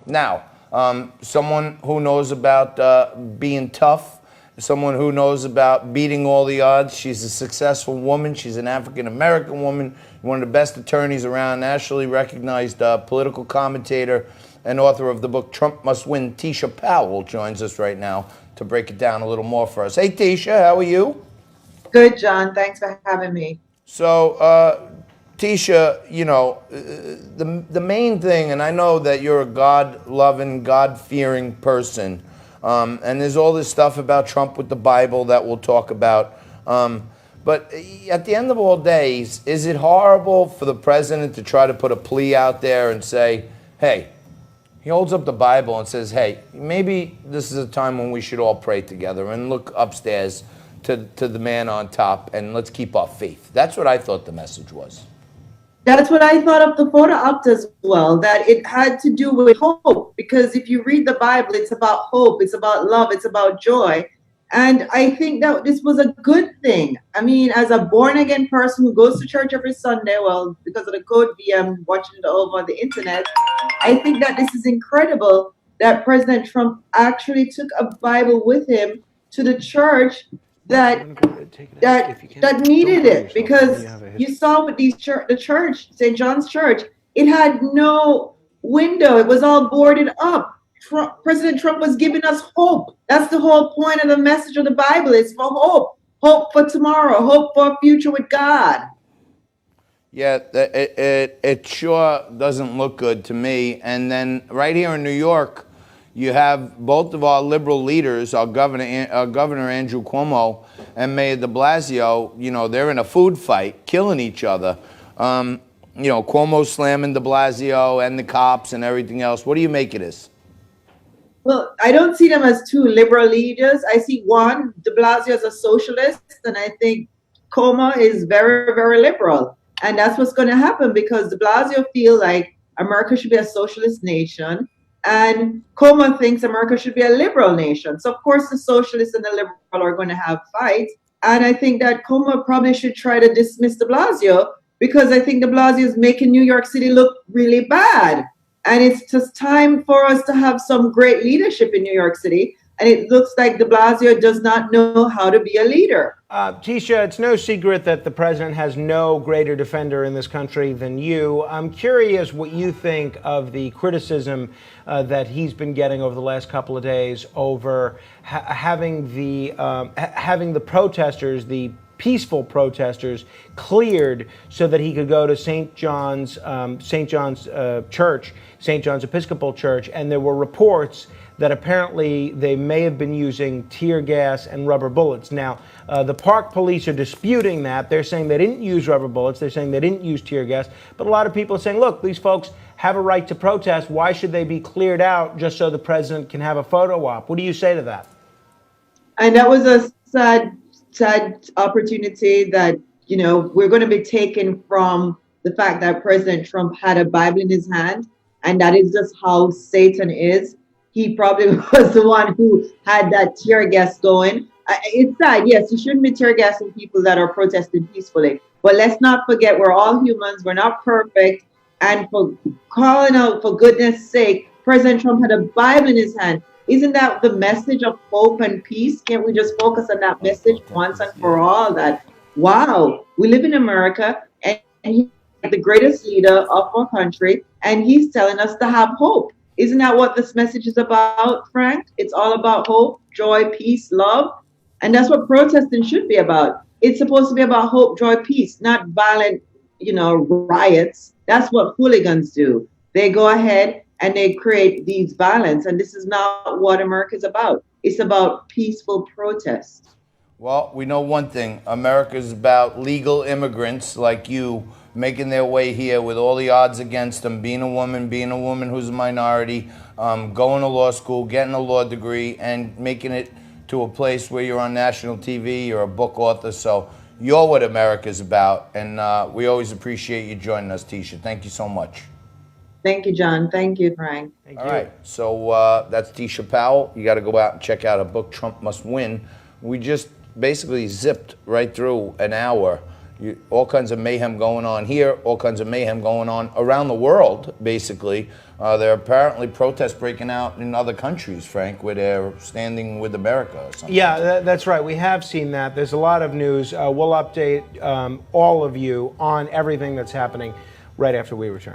Now, someone who knows about being tough, someone who knows about beating all the odds. She's a successful woman. She's an African-American woman, one of the best attorneys around, nationally recognized political commentator and author of the book Trump Must Win. Teisha Powell joins us right now to break it down a little more for us. Hey, Teisha, how are you? Good, John. Thanks for having me. So, Teisha, the main thing, and I know that you're a God-loving, God-fearing person, and there's all this stuff about Trump with the Bible that we'll talk about. But at the end of all days, is it horrible for the president to try to put a plea out there and say, hey, he holds up the Bible and says, hey, maybe this is a time when we should all pray together and look upstairs to the man on top and let's keep our faith. That's what I thought the message was. That's what I thought of the photo op as well, that it had to do with hope. Because if you read the Bible, it's about hope, it's about love, it's about joy. And I think that this was a good thing. I mean, as a born again person who goes to church every Sunday, well, because of the code V, I'm watching it over the internet. I think that this is incredible that President Trump actually took a Bible with him to the church that that needed it, because you saw with the church, St. John's Church, it had no window. It was all boarded up. President Trump was giving us hope. That's the whole point of the message of the Bible. It's for hope, hope for tomorrow, hope for a future with God. Yeah, it sure doesn't look good to me. And then right here in New York, you have both of our liberal leaders, our Governor Andrew Cuomo and Mayor de Blasio, they're in a food fight, killing each other. Cuomo slamming de Blasio and the cops and everything else. What do you make of this? Well, I don't see them as two liberal leaders. I see one, de Blasio, as a socialist, and I think Cuomo is very, very liberal. And that's what's going to happen, because de Blasio feels like America should be a socialist nation, and Cuomo thinks America should be a liberal nation. So, of course, the socialists and the liberal are going to have fights. And I think that Cuomo probably should try to dismiss de Blasio, because I think de Blasio is making New York City look really bad. And it's just time for us to have some great leadership in New York City. And it looks like de Blasio does not know how to be a leader. Teisha, it's no secret that the president has no greater defender in this country than you. I'm curious what you think of the criticism that he's been getting over the last couple of days over having the protesters, the peaceful protesters, cleared so that he could go to St. John's Church, St. John's Episcopal Church, and there were reports that apparently they may have been using tear gas and rubber bullets. Now, the park police are disputing that. They're saying they didn't use rubber bullets. They're saying they didn't use tear gas. But a lot of people are saying, look, these folks have a right to protest. Why should they be cleared out just so the president can have a photo op? What do you say to that? And that was a sad opportunity that, we're going to be taken from the fact that President Trump had a Bible in his hand. And that is just how Satan is. He probably was the one who had that tear gas going. It's sad, yes, you shouldn't be tear gassing people that are protesting peacefully. But let's not forget, we're all humans, we're not perfect. And for calling out, for goodness sake, President Trump had a Bible in his hand. Isn't that the message of hope and peace? Can't we just focus on that message once and for all? That, wow, we live in America, and he's the greatest leader of our country, and he's telling us to have hope. Isn't that what this message is about, Frank? It's all about hope, joy, peace, love. And that's what protesting should be about. It's supposed to be about hope, joy, peace, not violent, riots. That's what hooligans do. They go ahead and they create these violence. And this is not what America is about. It's about peaceful protest. Well, we know one thing. America is about legal immigrants like you making their way here with all the odds against them, being a woman who's a minority, going to law school, getting a law degree, and making it to a place where you're on national TV, you're a book author. So you're what America's about. And we always appreciate you joining us, Teisha. Thank you so much. Thank you, John. Thank you, Frank. Thank All you. right. So that's Teisha Powell. You got to go out and check out her book, Trump Must Win. We just basically zipped right through an hour. All kinds of mayhem going on here, all kinds of mayhem going on around the world, basically, there are apparently protests breaking out in other countries, Frank, where they're standing with America or something. Yeah, that's right. We have seen that. There's a lot of news. We'll update all of you on everything that's happening right after we return.